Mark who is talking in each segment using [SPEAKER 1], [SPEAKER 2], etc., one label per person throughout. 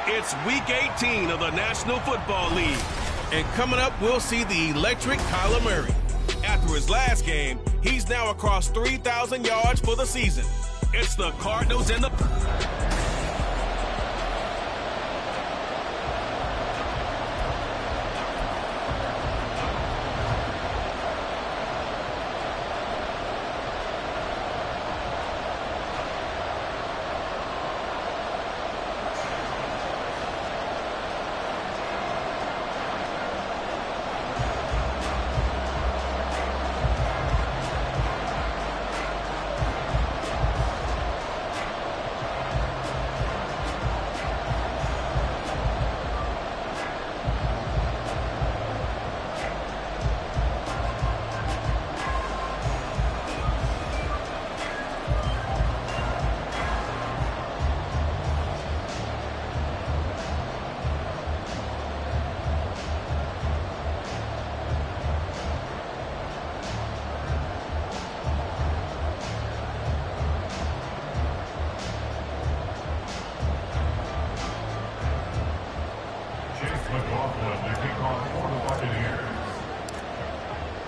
[SPEAKER 1] It's Week 18 of the National Football League. And coming up, we'll see the electric Kyler Murray. After his last game, he's now across 3,000 yards for the season. It's the Cardinals and the...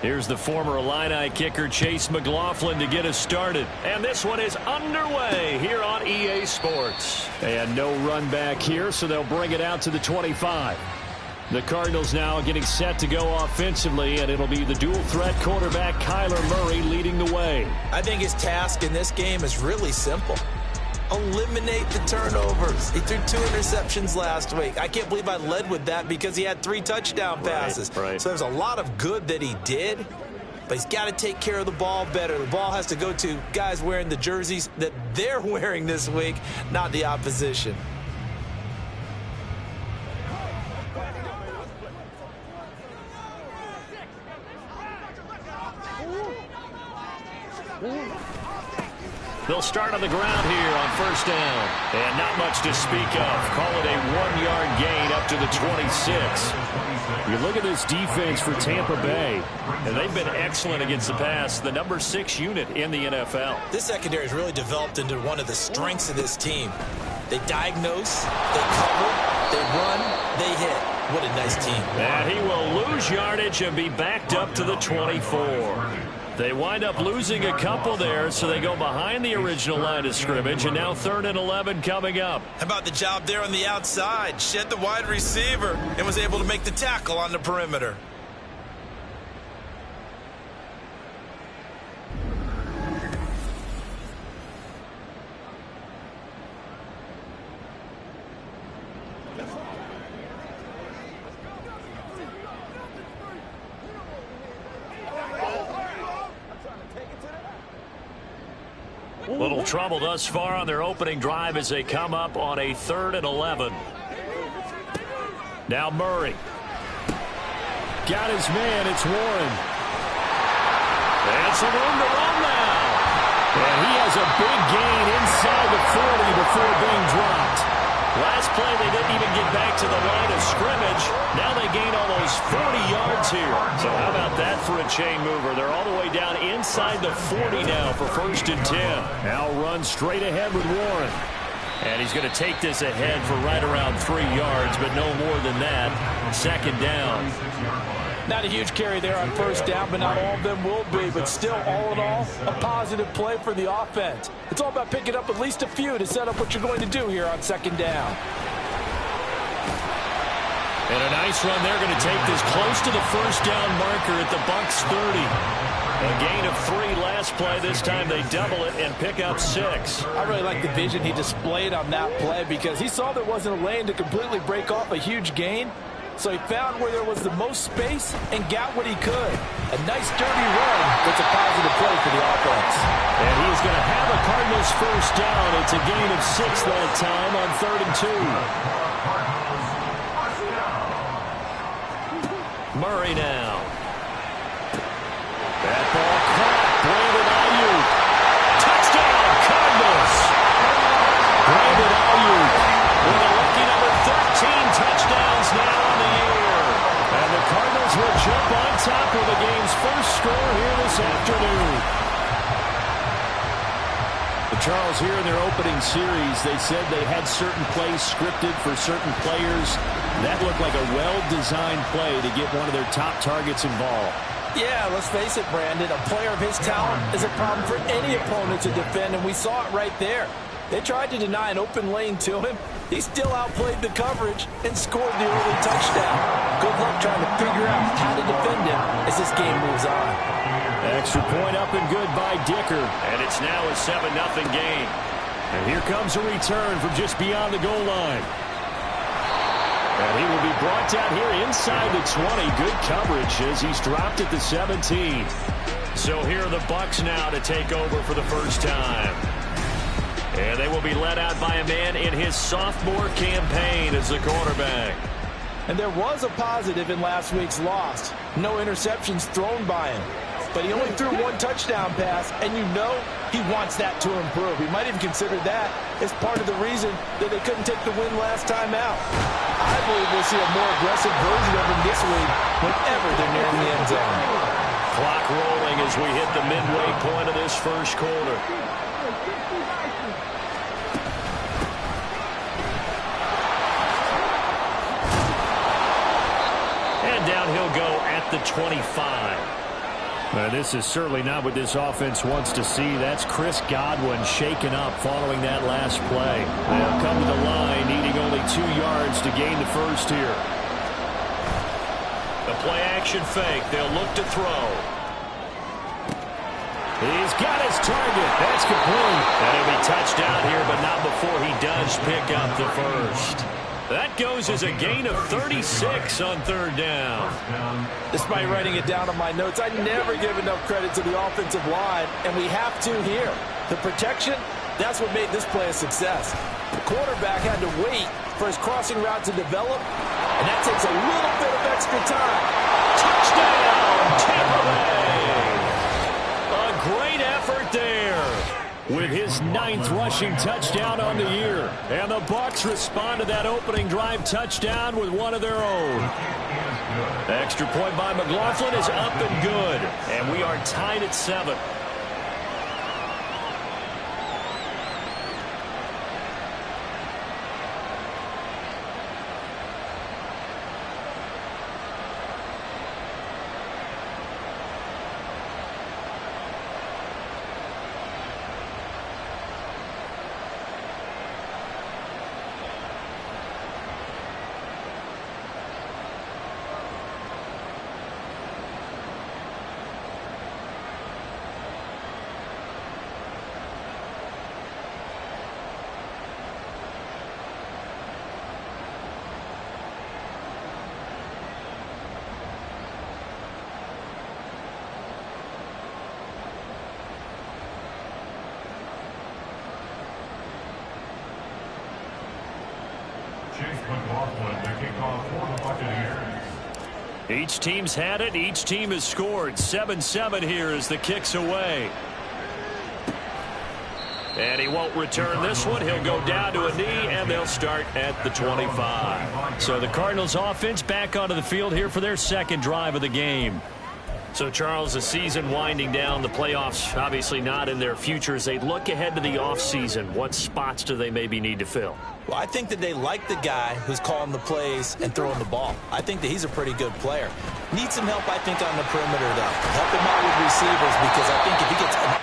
[SPEAKER 2] Here's the former Illini kicker Chase McLaughlin to get us started. And this one is underway here on EA Sports. And no run back here, so they'll bring it out to the 25. The Cardinals now getting set to go offensively, and it'll be the dual-threat quarterback Kyler Murray leading the way.
[SPEAKER 3] I think his task in this game is really simple. Eliminate the turnovers. He threw 2 interceptions last week. I can't believe I led with that because he had 3 touchdown passes.
[SPEAKER 2] Right.
[SPEAKER 3] So there's a lot of good that he did, but he's got to take care of the ball better. The ball has to go to guys wearing the jerseys that they're wearing this week, not the opposition.
[SPEAKER 2] They'll start on the ground here on first down. And not much to speak of. Call it a 1-yard gain up to the 26. You look at this defense for Tampa Bay, and they've been excellent against the pass, the number 6 unit in the NFL.
[SPEAKER 3] This secondary has really developed into one of the strengths of this team. They diagnose, they cover, they run, they hit. What a nice team.
[SPEAKER 2] And he will lose yardage and be backed up to the 24. They wind up losing a couple there, so they go behind the original line of scrimmage, and now 3rd and 11 coming up.
[SPEAKER 3] How about the job there on the outside? Shed the wide receiver and was able to make the tackle on the perimeter.
[SPEAKER 2] Little trouble thus far on their opening drive as they come up on a 3rd and 11. Now Murray. Got his man. It's Warren. And some room to run now. And he has a big gain inside the 40 before being dropped. Last play, they didn't even get back to the line of scrimmage. Now they gain almost 40 yards here. So how about that for a chain mover? They're all the way down inside the 40 now for 1st and 10. Now run straight ahead with Warren. And he's going to take this ahead for right around 3 yards, but no more than that. 2nd down.
[SPEAKER 3] Not a huge carry there on 1st down, but not all of them will be. But still, all in all, a positive play for the offense. It's all about picking up at least a few to set up what you're going to do here on 2nd down.
[SPEAKER 2] And a nice run. They're going to take this close to the 1st down marker at the Bucs 30. A gain of 3 last play. This time they double it and pick up 6.
[SPEAKER 3] I really like the vision he displayed on that play because he saw there wasn't a lane to completely break off a huge gain. So he found where there was the most space and got what he could. A nice dirty run that's a positive play for the offense.
[SPEAKER 2] And he's going to have a Cardinals 1st down. It's a gain of 6 that time on 3rd and 2. Murray now. That ball caught. Brandon Ayuk. Touchdown, Cardinals. Brandon Ayuk with a lucky number 13 touchdowns now on the year. And the Cardinals will jump on top of the game's first score here this afternoon. Charles, here in their opening series, they said they had certain plays scripted for certain players. That looked like a well-designed play to get one of their top targets involved.
[SPEAKER 3] Yeah, let's face it, Brandon. A player of his talent is a problem for any opponent to defend, and we saw it right there. They tried to deny an open lane to him. He still outplayed the coverage and scored the early touchdown. Good luck trying to figure out how to defend him as this game moves on.
[SPEAKER 2] Extra point up and good by Dicker. And it's now a 7-0 game. And here comes a return from just beyond the goal line. And he will be brought down here inside the 20. Good coverage as he's dropped at the 17. So here are the Bucs now to take over for the first time. And they will be led out by a man in his sophomore campaign as the quarterback.
[SPEAKER 3] And there was a positive in last week's loss. No interceptions thrown by him. But he only threw 1 touchdown pass, and you know he wants that to improve. He might even consider that as part of the reason that they couldn't take the win last time out. I believe we'll see a more aggressive version of him this week whenever they're nearing the end zone.
[SPEAKER 2] Clock rolling as we hit the midway point of this first quarter. And down he'll go at the 25. This is certainly not what this offense wants to see. That's Chris Godwin shaken up following that last play. They'll come to the line needing only 2 yards to gain the first here. The play action fake. They'll look to throw. He's got his target. That's complete. And he'll be touchdown here, but not before he does pick up the first. That goes as a gain of 36 on 3rd down.
[SPEAKER 3] Despite writing it down on my notes, I never give enough credit to the offensive line, and we have to here. The protection, that's what made this play a success. The quarterback had to wait for his crossing route to develop, and that takes a little bit of extra time.
[SPEAKER 2] Touchdown, Tampa Bay! A great effort there, with his 9th rushing touchdown on the year. And the Bucs respond to that opening drive touchdown with one of their own. The extra point by McLaughlin is up and good. And we are tied at 7. Each team's had it. Each team has scored. 7-7 here as the kick's away. And he won't return this one. He'll go down to a knee, and they'll start at the 25. So the Cardinals offense back onto the field here for their 2nd drive of the game. So, Charles, the season winding down, the playoffs obviously not in their future. As they look ahead to the offseason, what spots do they maybe need to fill?
[SPEAKER 3] Well, I think that they like the guy who's calling the plays and throwing the ball. I think that he's a pretty good player. Needs some help, I think, on the perimeter, though. Help him out with receivers, because I think if he gets...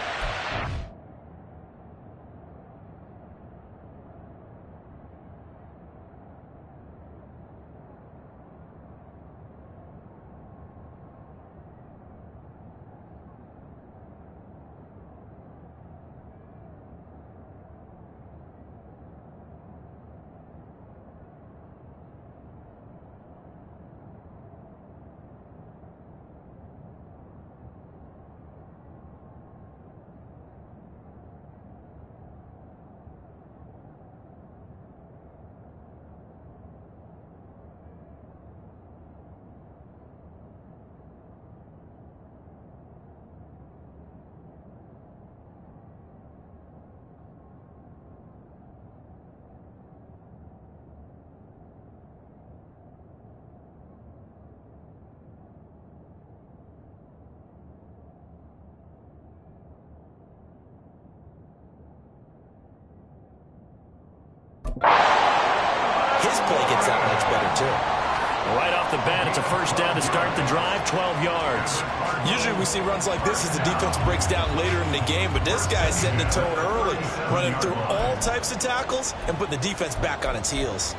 [SPEAKER 3] His play gets that much better, too.
[SPEAKER 2] Right off the bat, it's a first down to start the drive, 12 yards.
[SPEAKER 3] Usually we see runs like this as the defense breaks down later in the game, but this guy's setting the tone early, running through all types of tackles and putting the defense back on its heels.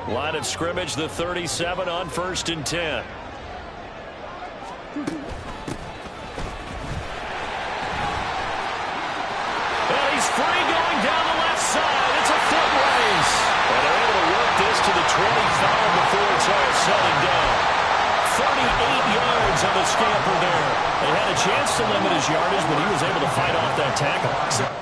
[SPEAKER 2] Line of scrimmage, the 37 on 1st and 10. And he's free going down the left side. It's a foot race. And they're able to work this to the 25 before it's all said and done. 38 yards on the scamper there. They had a chance to limit his yardage, but he was able to fight off that tackle.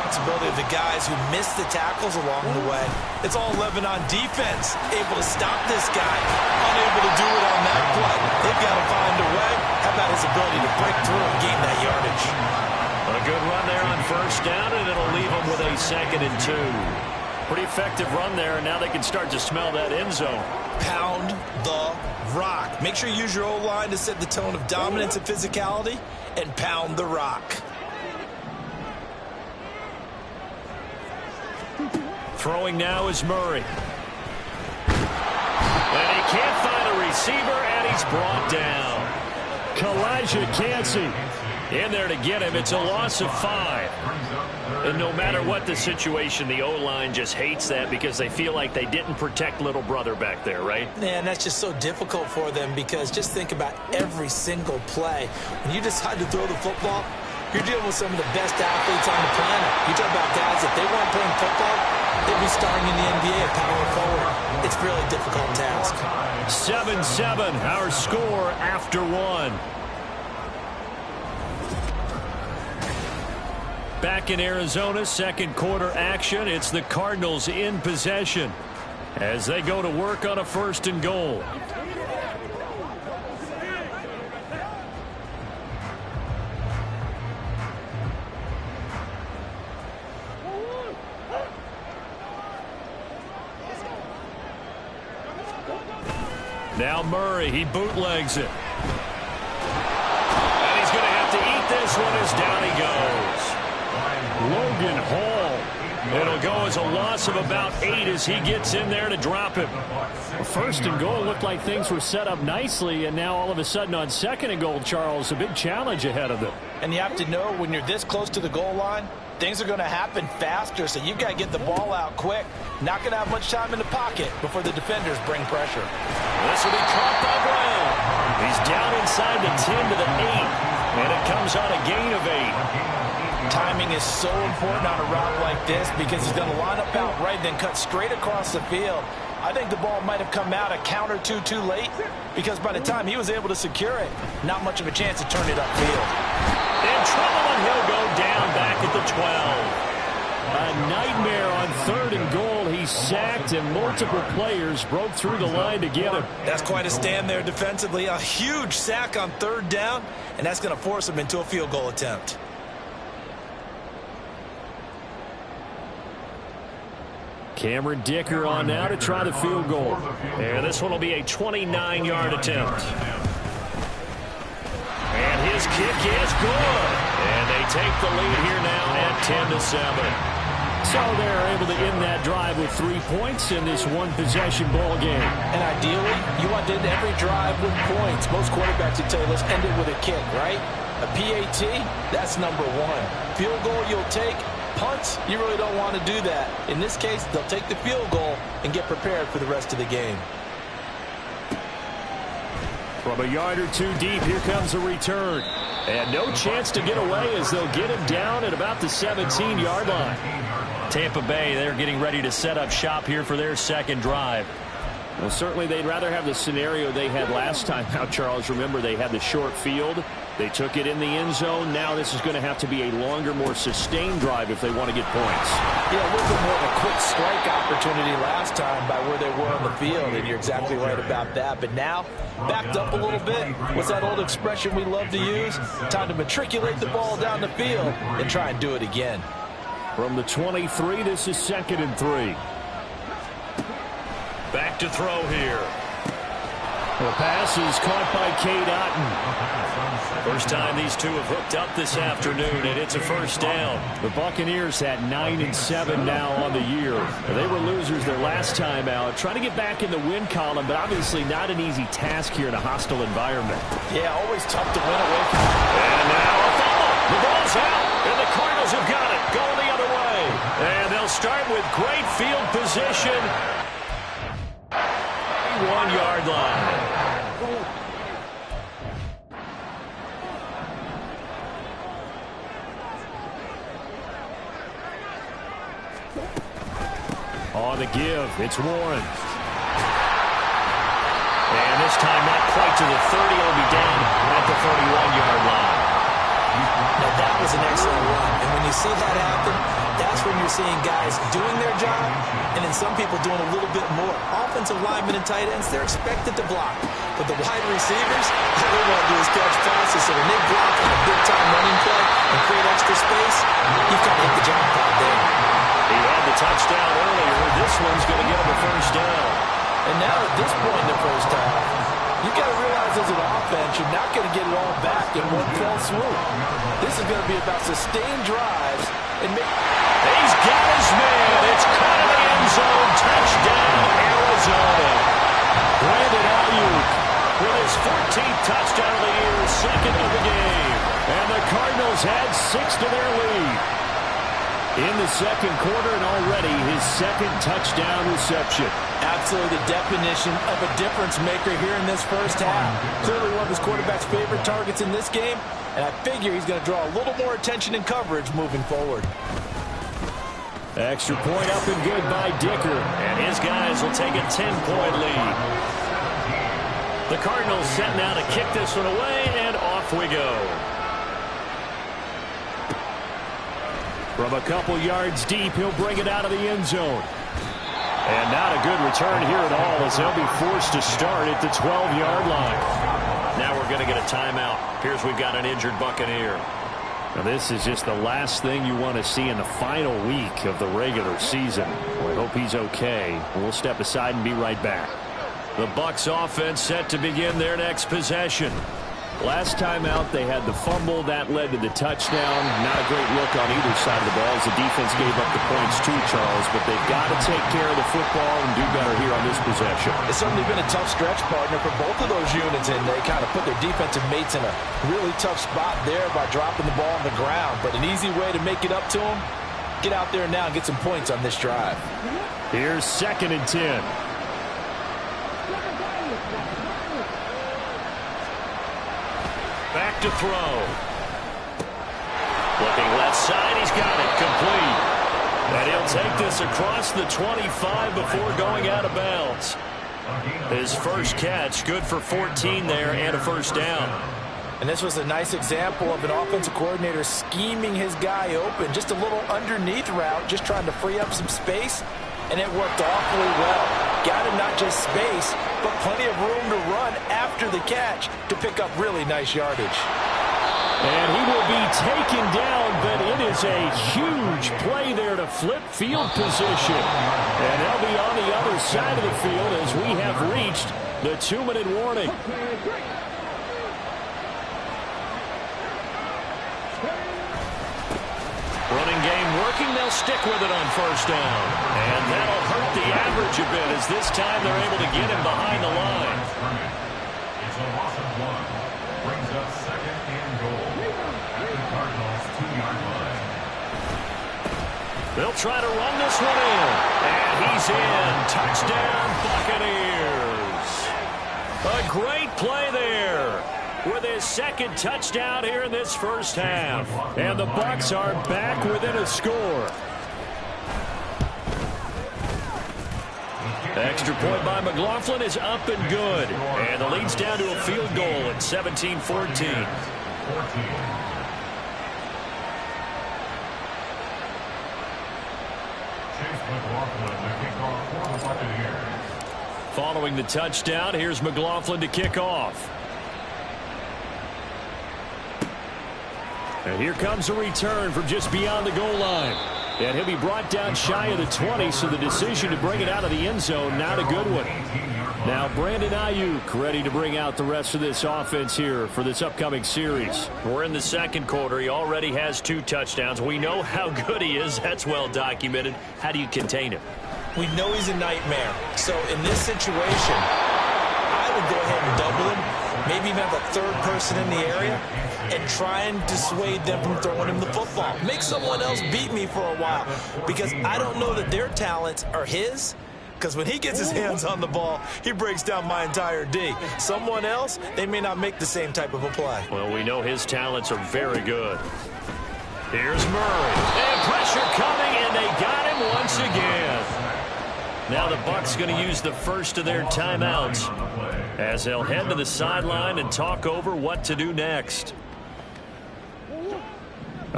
[SPEAKER 3] responsibility of the guys who missed the tackles along the way. It's all Lebanon on defense, able to stop this guy, unable to do it on that play. They've got to find a way. How about his ability to break through and gain that yardage?
[SPEAKER 2] A good run there on first down, and it'll leave them with a 2nd and 2. Pretty effective run there, and now they can start to smell that end zone.
[SPEAKER 3] Pound the rock. Make sure you use your O-line to set the tone of dominance and physicality, and pound the rock.
[SPEAKER 2] Throwing now is Murray. And he can't find a receiver, and he's brought down. Kalijah Cansey in there to get him. It's a loss of 5. And no matter what the situation, the O-line just hates that because they feel like they didn't protect little brother back there, right?
[SPEAKER 3] Man, that's just so difficult for them because just think about every single play. When you decide to throw the football, you're dealing with some of the best athletes on the planet. You talk about guys, if they weren't playing football, they'd be starring in the NBA at power forward. It's a really difficult task.
[SPEAKER 2] 7-7, our score after 1. Back in Arizona, second quarter action. It's the Cardinals in possession as they go to work on a 1st and goal. Now Murray, he bootlegs it. And he's going to have to eat this one as down he goes. Logan Hall. It'll go as a loss of about 8 as he gets in there to drop him.
[SPEAKER 4] Well, 1st and goal looked like things were set up nicely, and now all of a sudden on 2nd and goal, Charles, a big challenge ahead of them.
[SPEAKER 3] And you have to know when you're this close to the goal line, things are going to happen faster, so you've got to get the ball out quick. Not going to have much time in the pocket before the defenders bring pressure.
[SPEAKER 2] This will be caught by Brown. He's down inside the 10 to the 8, and it comes on a gain of 8.
[SPEAKER 3] Timing is so important on a route like this because he's going to line up out right, then cut straight across the field. I think the ball might have come out a count or two too late because by the time he was able to secure it, not much of a chance to turn it upfield.
[SPEAKER 2] In trouble, and he'll go down back at the 12.
[SPEAKER 4] A nightmare on 3rd and goal. He's sacked, and multiple players broke through the line to get him.
[SPEAKER 3] That's quite a stand there defensively. A huge sack on 3rd down, and that's going to force him into a field goal attempt.
[SPEAKER 4] Cameron Dicker on now to try the field goal.
[SPEAKER 2] And this one will be a 29-yard attempt. And his kick is good. And they take the lead here now at 10-7.
[SPEAKER 4] So they're able to end that drive with 3 points in this one-possession ball game.
[SPEAKER 3] And ideally, you want to end every drive with points. Most quarterbacks would tell you, let's end it with a kick, right? A PAT, that's number 1. Field goal you'll take. Punts, you really don't want to do that. In this case, they'll take the field goal and get prepared for the rest of the game.
[SPEAKER 4] From a yard or 2 deep, here comes a return. And no chance to get away as they'll get him down at about the 17-yard line.
[SPEAKER 2] Tampa Bay, they're getting ready to set up shop here for their 2nd drive.
[SPEAKER 4] Well, certainly they'd rather have the scenario they had last time out, Charles. Remember, they had the short field. They took it in the end zone. Now this is going to have to be a longer, more sustained drive if they want to get points.
[SPEAKER 3] Yeah, a little bit more of a quick strike opportunity last time by where they were on the field, and you're exactly right about that. But now, backed up a little bit. What's that old expression we love to use? Time to matriculate the ball down the field and try and do it again.
[SPEAKER 4] From the 23, this is 2nd and 3.
[SPEAKER 2] Back to throw here.
[SPEAKER 4] The pass is caught by Cade Otton.
[SPEAKER 2] First time these two have hooked up this afternoon, and it's a 1st down.
[SPEAKER 4] The Buccaneers at 9-7 now on the year. They were losers their last time out. Trying to get back in the win column, but obviously not an easy task here in a hostile environment.
[SPEAKER 3] Yeah, always tough to win away from.
[SPEAKER 2] And now a fumble. The ball's out, and the Cardinals have got it. Going the other way. And they'll start with great field position. 1-yard line.
[SPEAKER 4] On the give, it's Warren.
[SPEAKER 2] And this time not quite to the 30. It'll be down at the 31-yard line.
[SPEAKER 3] Now that was an excellent run. And when you see that happen, That's when you're seeing guys doing their job and then some people doing a little bit more. Offensive linemen and tight ends, they're expected to block. But the wide receivers, all they want to do is catch passes. So when they block on a big-time running play and create extra space, you've got to hit the jackpot there.
[SPEAKER 4] He had the touchdown earlier. This one's going to get him a first down.
[SPEAKER 3] And now at this point in the first half, you've got to realize as an offense, you're not going to get it all back in one fell swoop. This is going to be about sustained drives and make...
[SPEAKER 4] He's got his man. It's caught in the end zone. Touchdown, Arizona. Brandon Ayuk with his 14th touchdown of the year, second of the game. And the Cardinals had 6 to their lead. In the second quarter, and already his second touchdown reception.
[SPEAKER 3] Absolutely the definition of a difference maker here in this first half. Clearly one of his quarterback's favorite targets in this game, and I figure he's going to draw a little more attention and coverage moving forward.
[SPEAKER 4] Extra point up and good by Dicker, and his guys will take a 10-point lead. The Cardinals set now to kick this one away, and off we go. From a couple yards deep, he'll bring it out of the end zone. And not a good return here at all, as they'll be forced to start at the 12-yard line. Now we're going to get a timeout. Appears we've got an injured Buccaneer. Now this is just the last thing you want to see in the final week of the regular season. We hope he's okay. We'll step aside and be right back. The Bucs offense set to begin their next possession. Last time out, they had the fumble. That led to the touchdown. Not a great look on either side of the ball as the defense gave up the points too, Charles. But they've got to take care of the football and do better here on this possession.
[SPEAKER 3] It's certainly been a tough stretch, partner, for both of those units, and they kind of put their defensive mates in a really tough spot there by dropping the ball on the ground. But an easy way to make it up to them, get out there now and get some points on this drive.
[SPEAKER 4] Here's 2nd and 10. Back to throw. Looking left side, he's got it complete. And he'll take this across the 25 before going out of bounds. His first catch, good for 14 there and a first down.
[SPEAKER 3] And this was a nice example of an offensive coordinator scheming his guy open. Just a little underneath route, just trying to free up some space. And it worked awfully well. Got him not just space, but plenty of room to run after the catch to pick up really nice yardage.
[SPEAKER 4] And he will be taken down, but it is a huge play there to flip field position. And they'll be on the other side of the field as we have reached the 2-minute warning. Running game working, they'll stick with it on first down. And that'll hurt the average a bit as this time they're able to get him behind the line.
[SPEAKER 5] It's a loss of 1. Brings up 2nd and goal at the Cardinals' 2-yard line.
[SPEAKER 4] They'll try to run this one in. And he's in. Touchdown, Buccaneers. A great play there with his second touchdown here in this first half. And the Bucs are back within a score. Extra point by McLaughlin is up and good. And the lead's down to a field goal at 17-14. Following the touchdown, here's McLaughlin to kick off. And here comes a return from just beyond the goal line. And he'll be brought down shy of the 20, so the decision to bring it out of the end zone, not a good one. Now Brandon Ayuk ready to bring out the rest of this offense here for this upcoming series. We're in the second quarter. He already has 2 touchdowns. We know how good he is. That's well documented. How do you contain him?
[SPEAKER 3] We know he's a nightmare. So in this situation, I would go ahead and double him, maybe even have a third person in the area, and try and dissuade them from throwing him the football. Make someone else beat me for a while, because I don't know that their talents are his, because when he gets his hands on the ball, he breaks down my entire D. Someone else, they may not make the same type of a play.
[SPEAKER 4] Well, we know his talents are very good. Here's Murray. And pressure coming, and they got him once again. Now the Bucs going to use the first of their timeouts as they'll head to the sideline and talk over what to do next.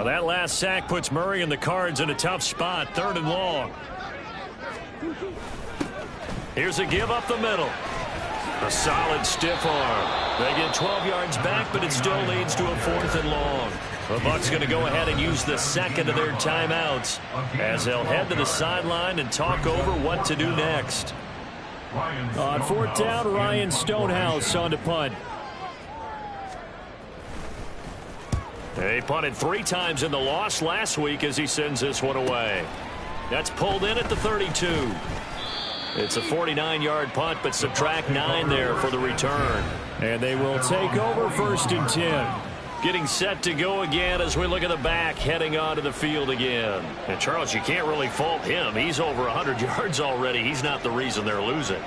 [SPEAKER 2] Well, that last sack puts Murray and the Cards in a tough spot, 3rd and long. Here's a give up the middle. A solid stiff arm. They get 12 yards back, but it still leads to a 4th and long. The Bucs going to go ahead and use the second of their timeouts as they'll head to the sideline and talk over what to do next.
[SPEAKER 4] On 4th down, Ryan Stonehouse on to punt.
[SPEAKER 2] They punted 3 times in the loss last week as he sends this one away. That's pulled in at the 32. It's a 49-yard punt, but subtract 9 there for the return.
[SPEAKER 4] And they will take over 1st and 10.
[SPEAKER 2] Getting set to go again as we look at the back heading onto the field again. And, Charles, you can't really fault him. He's over 100 yards already. He's not the reason they're losing.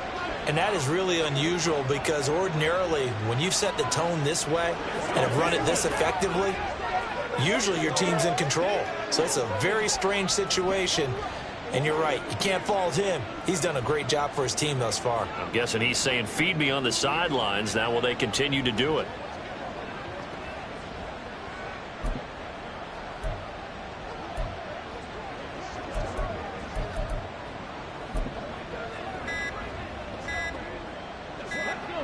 [SPEAKER 3] And that is really unusual because ordinarily when you've set the tone this way and have run it this effectively, usually your team's in control. So it's a very strange situation. And you're right, you can't fault him. He's done a great job for his team thus far.
[SPEAKER 2] I'm guessing he's saying, feed me on the sidelines. Now will they continue to do it?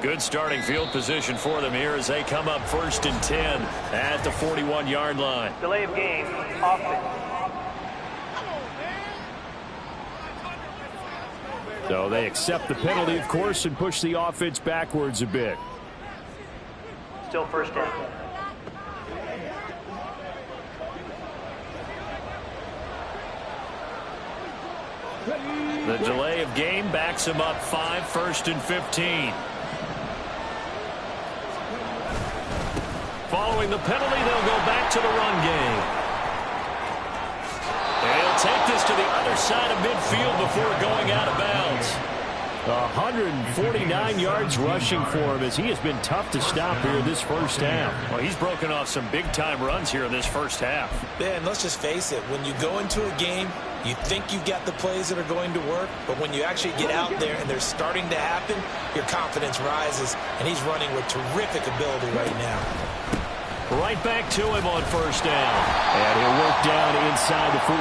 [SPEAKER 2] Good starting field position for them here as they come up 1st and 10 at the 41-yard line.
[SPEAKER 6] Delay of game, offense.
[SPEAKER 4] So they accept the penalty, of course, and push the offense backwards a bit.
[SPEAKER 6] Still 1st down.
[SPEAKER 2] The delay of game backs them up 5, 1st and 15. Following the penalty, they'll go back to the run game. And he'll take this to the other side of midfield before going out of bounds.
[SPEAKER 4] 149 yards rushing for him as he has been tough to stop here this first half.
[SPEAKER 2] Well, he's broken off some big-time runs here in this first half.
[SPEAKER 3] Yeah, and let's just face it, when you go into a game, you think you've got the plays that are going to work, but when you actually get out there and they're starting to happen, your confidence rises, and he's running with terrific ability right now.
[SPEAKER 2] Right back to him on 1st down.
[SPEAKER 4] And he'll work down inside the 45.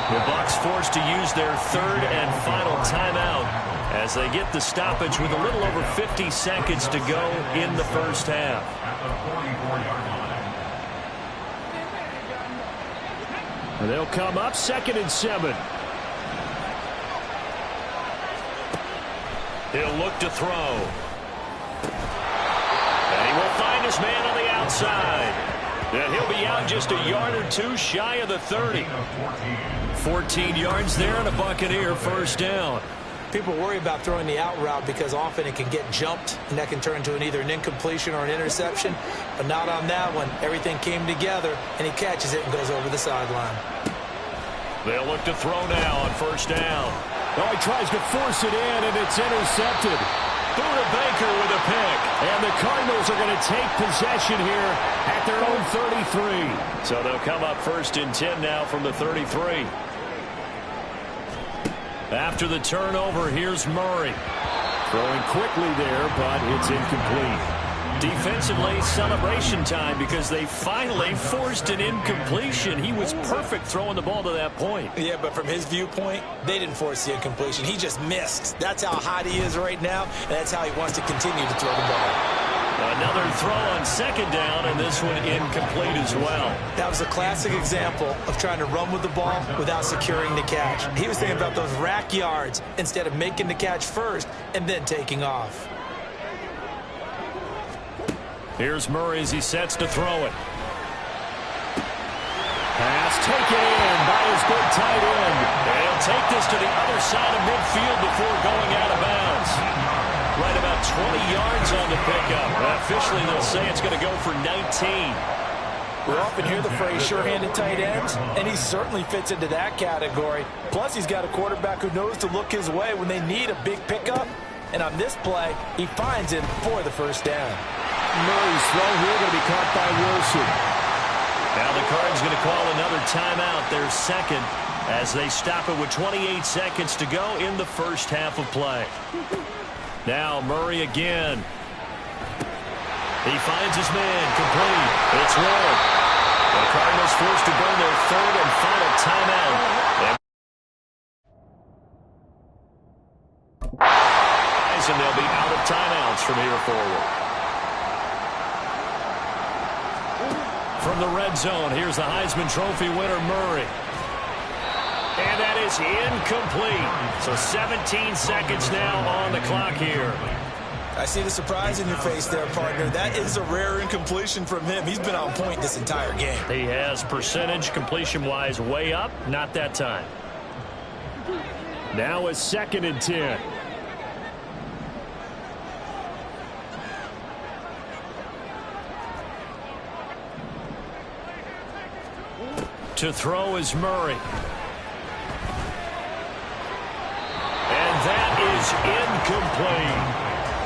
[SPEAKER 2] The Bucs forced to use their 3rd and final timeout as they get the stoppage with a little over 50 seconds to go in the first half.
[SPEAKER 4] And they'll come up 2nd and 7.
[SPEAKER 2] He'll look to throw. And he will find his man on the outside. And he'll be out just a yard or 2 shy of the 30. 14 yards there and a Buccaneer 1st down.
[SPEAKER 3] People worry about throwing the out route because often it can get jumped, and that can turn into either an incompletion or an interception. But not on that one. Everything came together, and he catches it and goes over the sideline.
[SPEAKER 2] They'll look to throw now on 1st down.
[SPEAKER 4] Oh, he tries to force it in, and it's intercepted.
[SPEAKER 2] Through to Baker with a pick.
[SPEAKER 4] And the Cardinals are going to take possession here at their own 33.
[SPEAKER 2] So they'll come up 1st and 10 now from the 33. After the turnover, here's Murray.
[SPEAKER 4] Throwing quickly there, but it's incomplete.
[SPEAKER 2] Defensively, celebration time because they finally forced an incompletion. He was perfect throwing the ball to that point.
[SPEAKER 3] Yeah, but from his viewpoint, they didn't force the incompletion. He just missed. That's how hot he is right now, and that's how he wants to continue to throw the ball.
[SPEAKER 2] Another throw on 2nd down, and this one incomplete as well.
[SPEAKER 3] That was a classic example of trying to run with the ball without securing the catch. He was thinking about those rack yards instead of making the catch first and then taking off.
[SPEAKER 2] Here's Murray as he sets to throw it.
[SPEAKER 4] Pass taken in by his good tight end.
[SPEAKER 2] And he'll take this to the other side of midfield before going out of bounds. Right about 20 yards on the pickup. Officially, they'll say it's going to go for 19.
[SPEAKER 3] We often hear the phrase sure-handed tight ends, and he certainly fits into that category. Plus, he's got a quarterback who knows to look his way when they need a big pickup. And on this play, he finds him for the 1st down.
[SPEAKER 4] Murray's throw here going to be caught by Wilson.
[SPEAKER 2] Now the Cards going to call another timeout, their 2nd, as they stop it with 28 seconds to go in the first half of play. Now Murray again. He finds his man complete. It's Ward. The Cardinals forced to burn their third and final timeout. And they'll be out of timeouts from here forward. From the red zone, here's the Heisman Trophy winner, Murray. And that is incomplete. So 17 seconds now on the clock here.
[SPEAKER 3] I see the surprise in your face there, partner. That is a rare incompletion from him. He's been on point this entire game.
[SPEAKER 2] He has percentage completion-wise way up. Not that time.
[SPEAKER 4] Now a 2nd and 10.
[SPEAKER 2] To throw is Murray. And that is incomplete.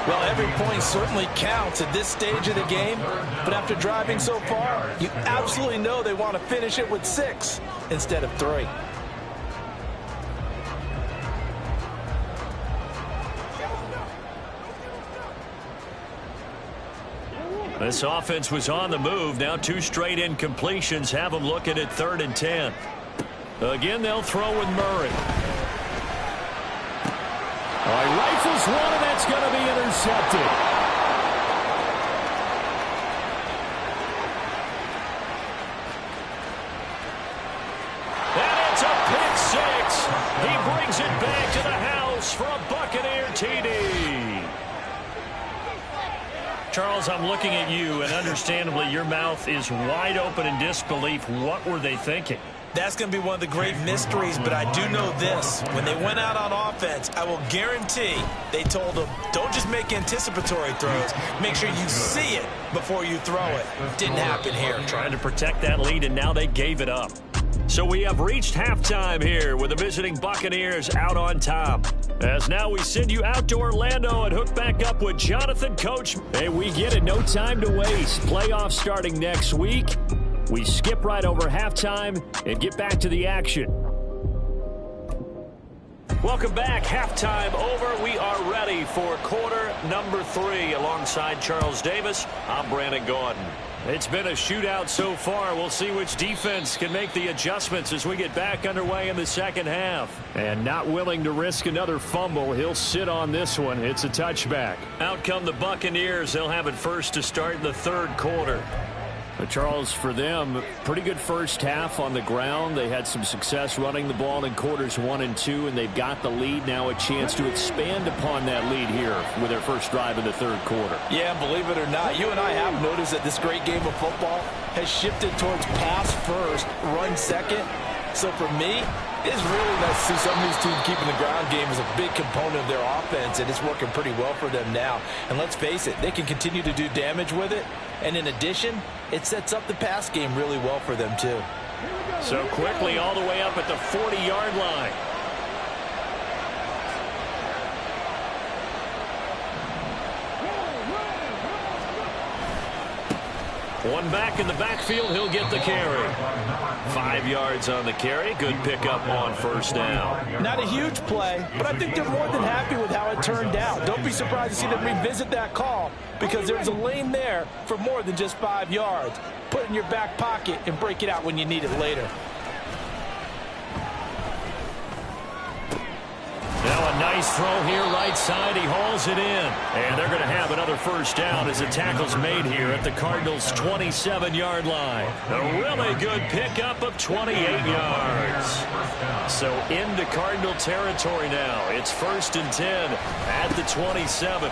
[SPEAKER 3] Well, every point certainly counts at this stage of the game, but after driving so far, you absolutely know they want to finish it with 6 instead of 3.
[SPEAKER 2] This offense was on the move. Now 2 straight incompletions have them looking at 3rd and 10. Again, they'll throw with Murray.
[SPEAKER 4] He rifles one, and that's going to be intercepted.
[SPEAKER 2] And it's a pick 6. He brings it back to the house for a Buccaneer TD. Charles, I'm looking at you, and understandably your mouth is wide open in disbelief. What were they thinking?
[SPEAKER 3] That's going to be one of the great mysteries, but I do know this. When they went out on offense, I will guarantee they told them, don't just make anticipatory throws. Make sure you see it before you throw it. Didn't happen here.
[SPEAKER 2] Trying to protect that lead, and now they gave it up. So we have reached halftime here with the visiting Buccaneers out on top. As now we send you out to Orlando and hook back up with Jonathan Coach.
[SPEAKER 4] Hey, we get it. No time to waste. Playoffs starting next week. We skip right over halftime and get back to the action.
[SPEAKER 2] Welcome back. Halftime over. We are ready for quarter number 3. Alongside Charles Davis, I'm Brandon Gordon. It's been a shootout so far. We'll see which defense can make the adjustments as we get back underway in the second half.
[SPEAKER 4] And not willing to risk another fumble, he'll sit on this one. It's a touchback.
[SPEAKER 2] Out come the Buccaneers. They'll have it first to start in the 3rd quarter.
[SPEAKER 4] But Charles, for them, pretty good first half on the ground. They had some success running the ball in quarters 1 and 2, and they've got the lead now, a chance to expand upon that lead here with their first drive in the 3rd quarter.
[SPEAKER 3] Yeah, believe it or not, you and I have noticed that this great game of football has shifted towards pass first, run second. So for me, it's really nice to see some of these teams keeping the ground game as a big component of their offense, and it's working pretty well for them now. And let's face it, they can continue to do damage with it. And in addition, it sets up the pass game really well for them, too.
[SPEAKER 2] So quickly all the way up at the 40-yard line. One back in the backfield, he'll get the carry. 5 yards on the carry. Good pickup on first down.
[SPEAKER 3] Not a huge play, but I think they're more than happy with how it turned out. Don't be surprised to see them revisit that call because there's a lane there for more than just 5 yards. Put it in your back pocket and break it out when you need it later.
[SPEAKER 2] Now a nice throw here right side. He hauls it in. And they're going to have another first down as the tackle's made here at the Cardinals' 27-yard line. A really good pickup of 28 yards. So into Cardinal territory now. It's 1st and 10 at the 27.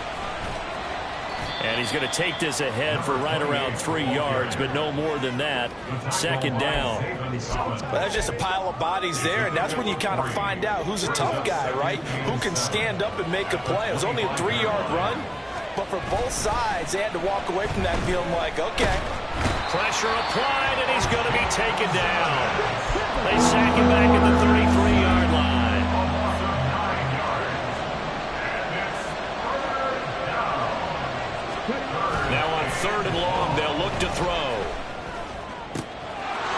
[SPEAKER 2] And he's going to take this ahead for right around 3 yards, but no more than that. 2nd down.
[SPEAKER 3] Well, that's just a pile of bodies there, and that's when you kind of find out who's a tough guy, right? Who can stand up and make a play. It was only a 3-yard run, but for both sides, they had to walk away from that feeling like, okay.
[SPEAKER 2] Pressure applied, and he's going to be taken down. They sack him back at the 33-yard line. Now on 3rd and long, they'll look to throw.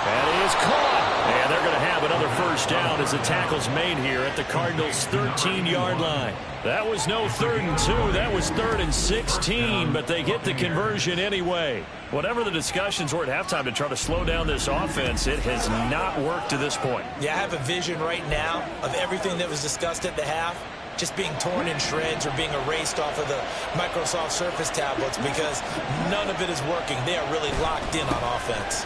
[SPEAKER 2] And he is caught. And they're going to have another first first down as the tackle's made here at the Cardinals' 13-yard line. That was no 3rd and 2. That was 3rd and 16, but they get the conversion anyway. Whatever the discussions were at halftime to try to slow down this offense, it has not worked to this point.
[SPEAKER 3] Yeah, I have a vision right now of everything that was discussed at the half just being torn in shreds or being erased off of the Microsoft Surface tablets because none of it is working. They are really locked in on offense.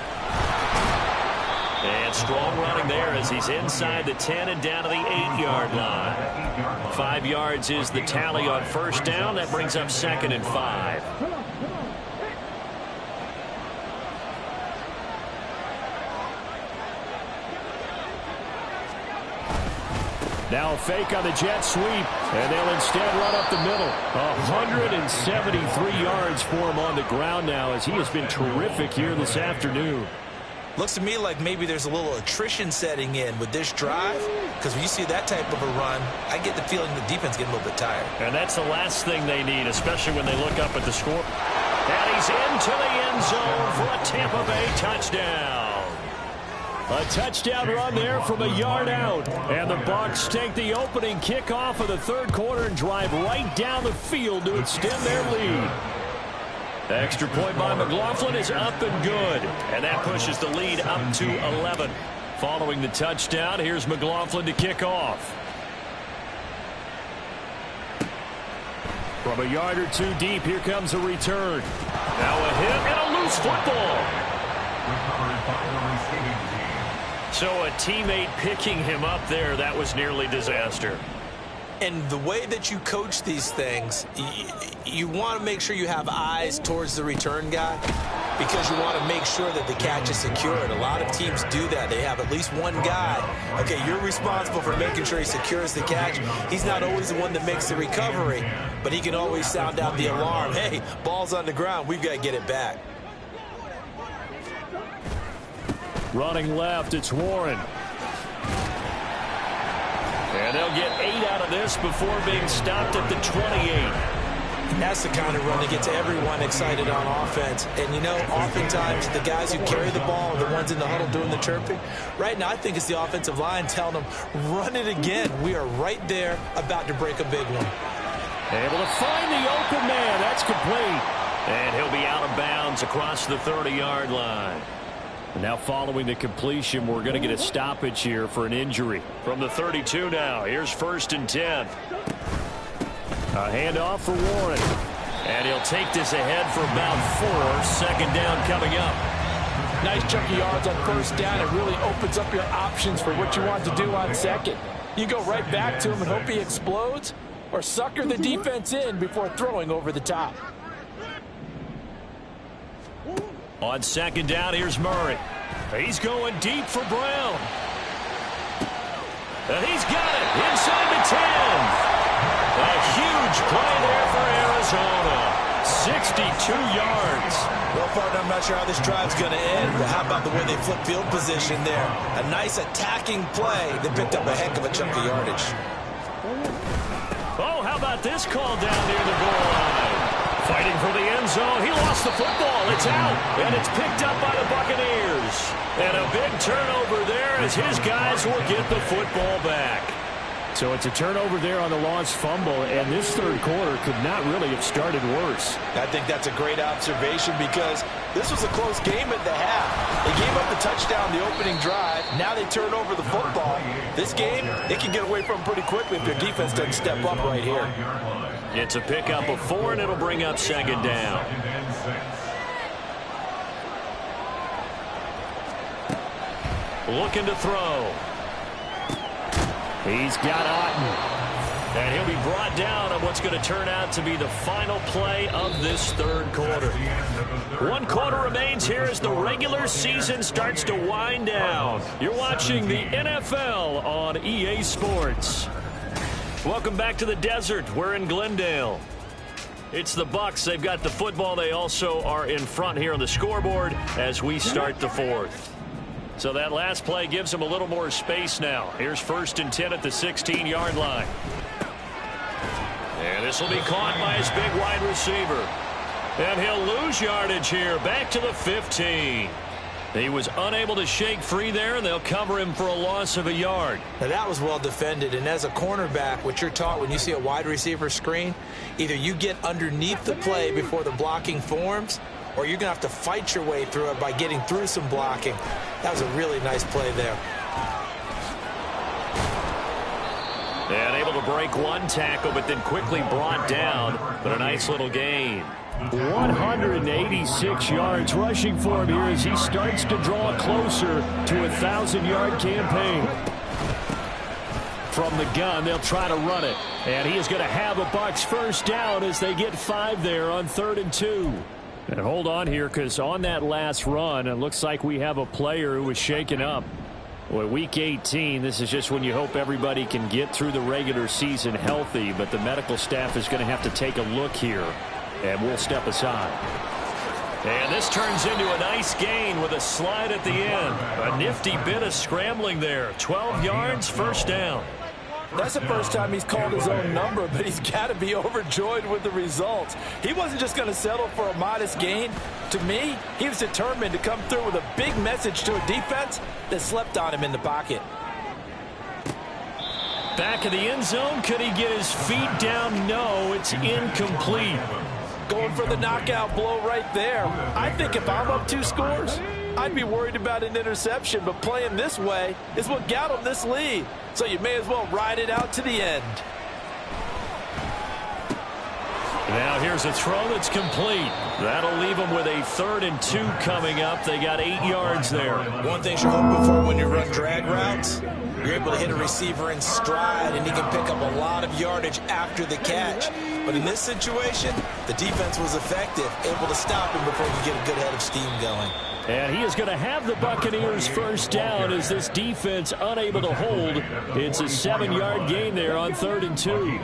[SPEAKER 2] And strong running there as he's inside the 10 and down to the 8-yard line. 5 yards is the tally on first down. That brings up 2nd and 5. Now a fake on the jet sweep, and they'll instead run up the middle. 173 yards for him on the ground now as he has been terrific here this afternoon.
[SPEAKER 3] Looks to me like maybe there's a little attrition setting in with this drive, because when you see that type of a run, I get the feeling the defense getting a little bit tired.
[SPEAKER 2] And that's the last thing they need, especially when they look up at the score. And he's into the end zone for a Tampa Bay touchdown. A touchdown run there from a yard out. And the Bucs take the opening kickoff of the 3rd quarter and drive right down the field to extend their lead. The extra point by McLaughlin is up and good. And that pushes the lead up to 11. Following the touchdown, here's McLaughlin to kick off. From a yard or two deep, here comes a return. Now a hit and a loose football.
[SPEAKER 5] Recovered by the receiving team.
[SPEAKER 2] So a teammate picking him up there, that was nearly disaster.
[SPEAKER 3] And the way that you coach these things, you want to make sure you have eyes towards the return guy because you want to make sure that the catch is secured. A lot of teams do that. They have at least one guy. Okay, you're responsible for making sure he secures the catch. He's not always the one that makes the recovery, but he can always sound out the alarm. Hey, ball's on the ground. We've got to get it back.
[SPEAKER 2] Running left, it's Warren. And they'll get 8 out of this before being stopped at the 28.
[SPEAKER 3] And that's the kind of run that gets everyone excited on offense. And, you know, oftentimes the guys who carry the ball are the ones in the huddle doing the chirping. Right now, I think it's the offensive line telling them, run it again. We are right there about to break a big one.
[SPEAKER 2] Able to find the open man. That's complete. And he'll be out of bounds across the 30-yard line. Now following the completion, we're going to get a stoppage here for an injury. From the 32 now, here's 1st and 10. A handoff for Warren. And he'll take this ahead for about 4. 2nd down coming up.
[SPEAKER 3] Nice chunk of yards on 1st down. It really opens up your options for what you want to do on 2nd. You go right back to him and hope he explodes, or sucker the defense in before throwing over the top.
[SPEAKER 2] On 2nd down, here's Murray. He's going deep for Brown. And he's got it inside the 10. A huge play there for Arizona. 62 yards.
[SPEAKER 3] Well, partner, I'm not sure how this drive's going to end, but how about the way they flip field position there? A nice attacking play that picked up a heck of a chunk of yardage.
[SPEAKER 2] Oh, how about this call down near the goal line? Fighting for the end zone. He lost the football. It's out. And it's picked up by the Buccaneers. And a big turnover there as his guys will get the football back. So it's a turnover there on the lost fumble, and this 3rd quarter could not really have started worse.
[SPEAKER 3] I think that's a great observation because this was a close game at the half. They gave up the touchdown the opening drive. Now they turn over the football. This game, they can get away from pretty quickly if their defense doesn't step up right here.
[SPEAKER 2] It's a pickup of 4, and it'll bring up 2nd down. Looking to throw. He's got Otten. And he'll be brought down on what's going to turn out to be the final play of this 3rd quarter. 1 quarter remains here as the regular season starts to wind down. You're watching the NFL on EA Sports. Welcome back to the desert. We're in Glendale. It's the Bucs. They've got the football. They also are in front here on the scoreboard as we start the 4th. So that last play gives them a little more space now. Here's 1st and 10 at the 16-yard line. And this will be caught by his big wide receiver. And he'll lose yardage here. Back to the 15.
[SPEAKER 4] He was unable to shake free there, and they'll cover him for a loss of a yard.
[SPEAKER 3] Now that was well defended, and as a cornerback, what you're taught when you see a wide receiver screen, either you get underneath the play before the blocking forms, or you're going to have to fight your way through it by getting through some blocking. That was a really nice play there.
[SPEAKER 4] And able to break one tackle, but then quickly brought down. But a nice little gain.
[SPEAKER 2] 186 yards rushing for him here as he starts to draw closer to a 1,000-yard campaign. From the gun, they'll try to run it. And he is going to have a Bucs first down as they get 5 there on 3rd and 2. And hold on here, because on that last run, it looks like we have a player who was shaken up. Well, week 18, this is just when you hope everybody can get through the regular season healthy, but the medical staff is going to have to take a look here, and we'll step aside. And this turns into a nice gain with a slide at the end. A nifty bit of scrambling there. 12 yards, first down.
[SPEAKER 3] That's the first time he's called his own number, but he's got to be overjoyed with the results. He wasn't just going to settle for a modest gain. To me, he was determined to come through with a big message to a defense that slept on him in the pocket.
[SPEAKER 2] Back of the end zone, could he get his feet down? No, it's incomplete.
[SPEAKER 3] Going for the knockout blow right there. I think if I'm up 2 scores, I'd be worried about an interception, but playing this way is what got him this lead. So you may as well ride it out to the end.
[SPEAKER 2] Now here's a throw that's complete. That'll leave them with a 3rd and 2 coming up. They got 8 yards there.
[SPEAKER 3] One thing you're hoping for when you run drag routes, you're able to hit a receiver in stride, and he can pick up a lot of yardage after the catch. But in this situation, the defense was effective, able to stop him before he could get a good head of steam going.
[SPEAKER 2] And he is going to have the Buccaneers first down as this defense unable to hold. It's a 7-yard gain there on 3rd and 2.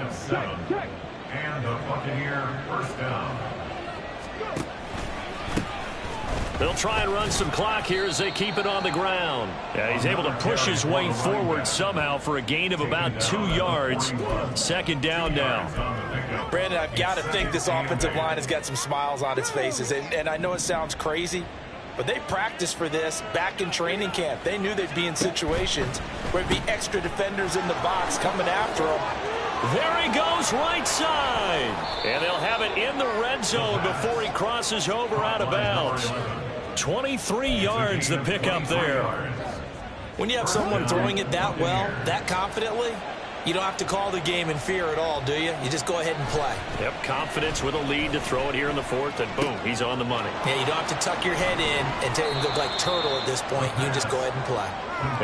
[SPEAKER 5] And the Buccaneer first down.
[SPEAKER 4] They'll try and run some clock here as they keep it on the ground. Yeah, he's able to push his way forward somehow for a gain of about 2 yards. 2nd down now.
[SPEAKER 3] Brandon, I've got to think this offensive line has got some smiles on its faces. And I know it sounds crazy, but they practiced for this back in training camp. They knew they'd be in situations where there'd be extra defenders in the box coming after them.
[SPEAKER 2] There he goes, right side.
[SPEAKER 4] And they'll have it in the red zone before he crosses over out of bounds.
[SPEAKER 2] 23 yards the pickup there.
[SPEAKER 3] When you have someone throwing it that well, that confidently, you don't have to call the game in fear at all, do you? You just go ahead and play.
[SPEAKER 4] Yep, confidence with a lead to throw it here in the 4th, and boom, he's on the money.
[SPEAKER 3] Yeah, you don't have to tuck your head in and look like turtle at this point. You just go ahead and play.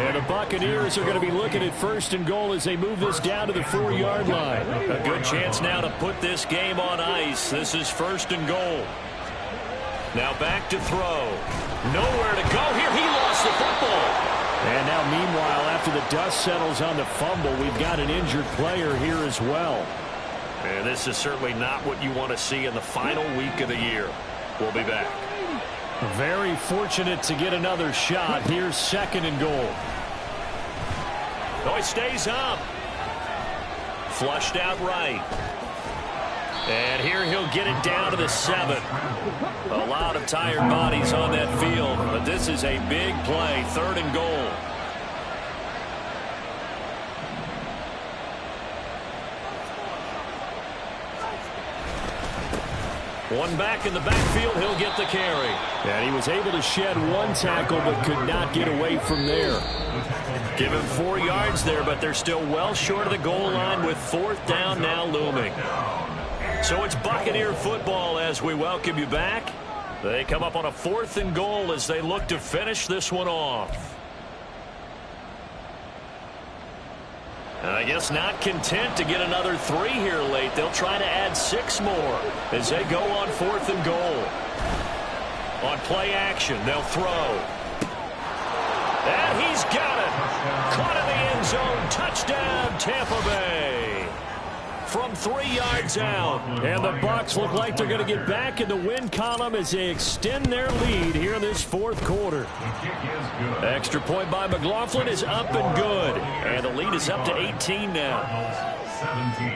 [SPEAKER 2] And the Buccaneers are going to be looking at 1st and goal as they move this down to the 4-yard line.
[SPEAKER 4] A good chance now to put this game on ice. This is 1st and goal. Now back to throw. Nowhere to go here. He lost the football.
[SPEAKER 2] And now, meanwhile, after the dust settles on the fumble, we've got an injured player here as well.
[SPEAKER 4] And this is certainly not what you want to see in the final week of the year. We'll be back.
[SPEAKER 2] Very fortunate to get another shot. Here's 2nd and goal.
[SPEAKER 4] Oh, he stays up. Flushed out right. And here he'll get it down to the 7. A lot of tired bodies on that field, but this is a big play. 3rd and goal. One back in the backfield, he'll get the carry.
[SPEAKER 2] And he was able to shed one tackle but could not get away from there.
[SPEAKER 4] Give him 4 yards there, but they're still well short of the goal line with 4th down now looming. So it's Buccaneer football as we welcome you back. They come up on a 4th and goal as they look to finish this one off. And I guess not content to get another 3 here late. They'll try to add 6 more as they go on 4th and goal. On play action, they'll throw. And he's got it. Caught in the end zone. Touchdown, Tampa Bay. From 3 yards out.
[SPEAKER 2] And the Bucs look like they're going to get back in the win column as they extend their lead here in this 4th quarter. Extra point by McLaughlin is up and good. And the lead is up to 18 now.
[SPEAKER 5] 17.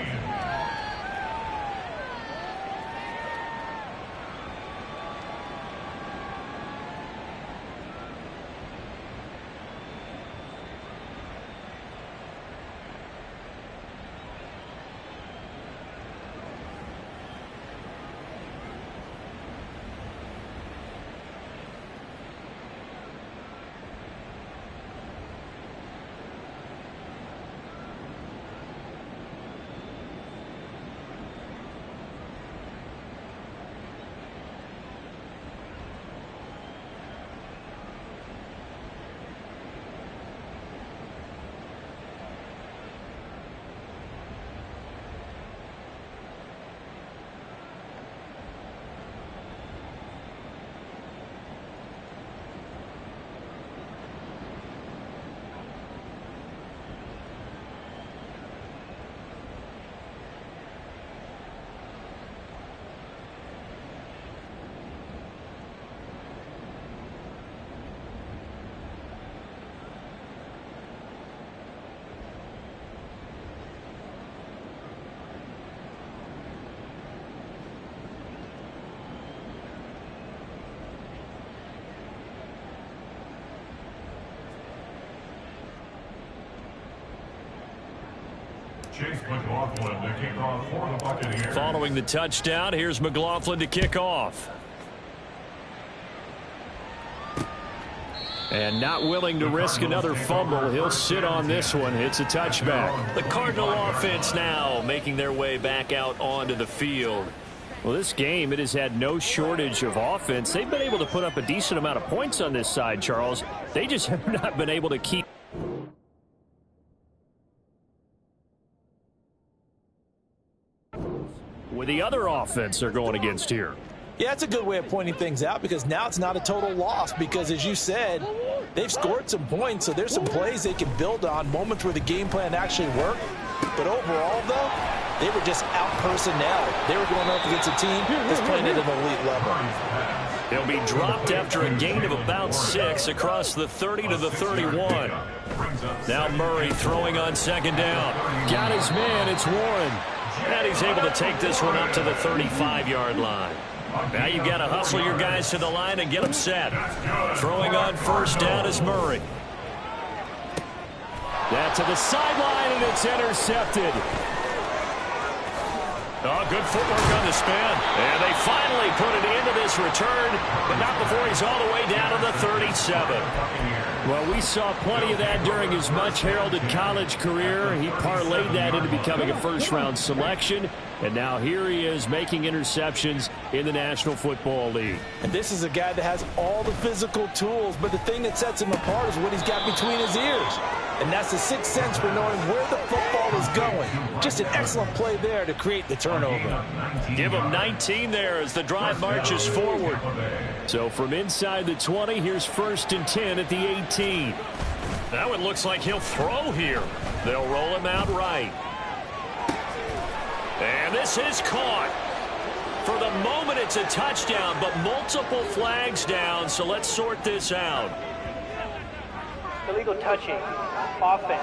[SPEAKER 5] Chase McLaughlin to kick off for the Buccaneers.
[SPEAKER 2] Following the touchdown, here's McLaughlin to kick off. And not willing to risk another fumble. He'll sit on this one. It's a touchback. The Cardinal offense now making their way back out onto the field. Well, this game, it has had no shortage of offense. They've been able to put up a decent amount of points on this side, Charles. They just have not been able to keep with the other offense they're going against here.
[SPEAKER 3] Yeah, that's a good way of pointing things out, because now it's not a total loss, because as you said, they've scored some points, so there's some plays they can build on, moments where the game plan actually worked. But overall, though, they were just out-personnel. They were going up against a team that's playing at an elite level.
[SPEAKER 2] He'll be dropped after a gain of about 6 across the 30 to the 31. Now Murray throwing on second down. Got his man, it's Warren. And he's able to take this one up to the 35-yard line. Now you've got to hustle your guys to the line and get them set. Throwing on first down is Murray. That to the sideline, and it's intercepted. Oh, good footwork on the spin. And they finally put it into this return, but not before he's all the way down to the 37. Well, we saw plenty of that during his much-heralded college career. He parlayed that into becoming a first-round selection, and now here he is making interceptions in the National Football League.
[SPEAKER 3] And this is a guy that has all the physical tools, but the thing that sets him apart is what he's got between his ears. And that's the sixth sense for knowing where the football is going. Just an excellent play there to create the turnover.
[SPEAKER 2] Give him 19 there as the drive marches forward. So from inside the 20, here's 1st and 10 at the 18. Now it looks like he'll throw here. They'll roll him out right. And this is caught. For the moment, it's a touchdown, but multiple flags down, so let's sort this out.
[SPEAKER 6] Illegal touching. Offense.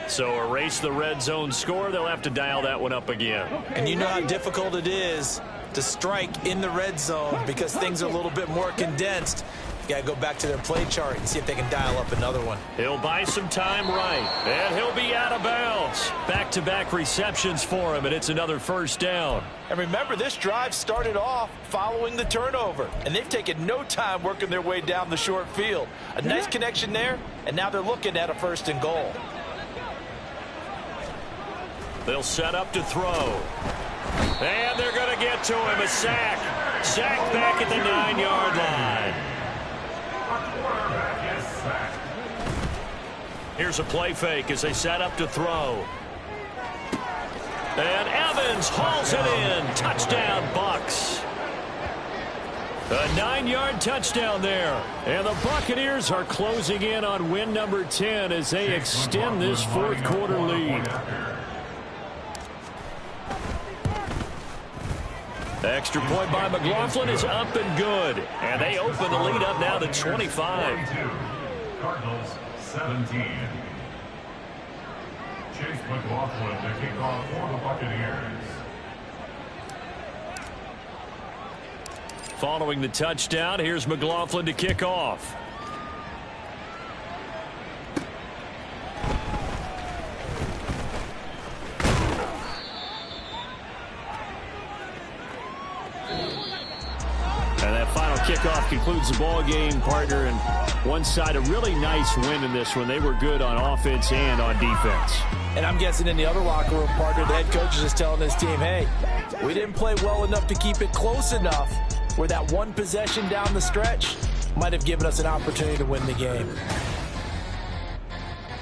[SPEAKER 2] So erase the red zone score. They'll have to dial that one up again.
[SPEAKER 3] And you know how difficult it is to strike in the red zone because things are a little bit more condensed. You got to go back to their play chart and see if they can dial up another one.
[SPEAKER 2] He'll buy some time right, and he'll be out of bounds. Back-to-back receptions for him, and it's another first down.
[SPEAKER 3] And remember, this drive started off following the turnover, and they've taken no time working their way down the short field. A nice connection there, and now they're looking at a 1st and goal.
[SPEAKER 2] They'll set up to throw. And they're going to get to him. A sack. Sacked back at the 9-yard line. Here's a play fake as they set up to throw. And Evans hauls it in. Touchdown, Bucs. A 9-yard touchdown there. And the Buccaneers are closing in on win number 10 as they extend this 4th quarter lead. The extra point by McLaughlin is up and good. And they open the lead up now to 25.
[SPEAKER 5] Cardinals 17. Chase McLaughlin to kick off for the Buccaneers.
[SPEAKER 2] Following the touchdown, here's McLaughlin to kick off. And that final kickoff concludes the ball game, partner. And one side, a really nice win in this one. They were good on offense and on defense.
[SPEAKER 3] And I'm guessing in the other locker room, partner, the head coach is just telling his team, hey, we didn't play well enough to keep it close enough where that one possession down the stretch might have given us an opportunity to win the game.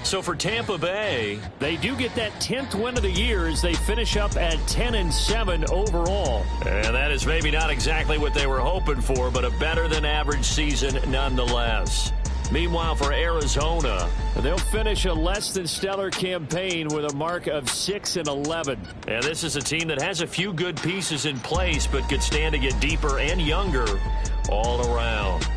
[SPEAKER 2] So for Tampa Bay, they do get that 10th win of the year as they finish up at 10-7 overall. And that is maybe not exactly what they were hoping for, but a better than average season nonetheless. Meanwhile, for Arizona, they'll finish a less than stellar campaign with a mark of 6-11. And this is a team that has a few good pieces in place, but could stand to get deeper and younger all around.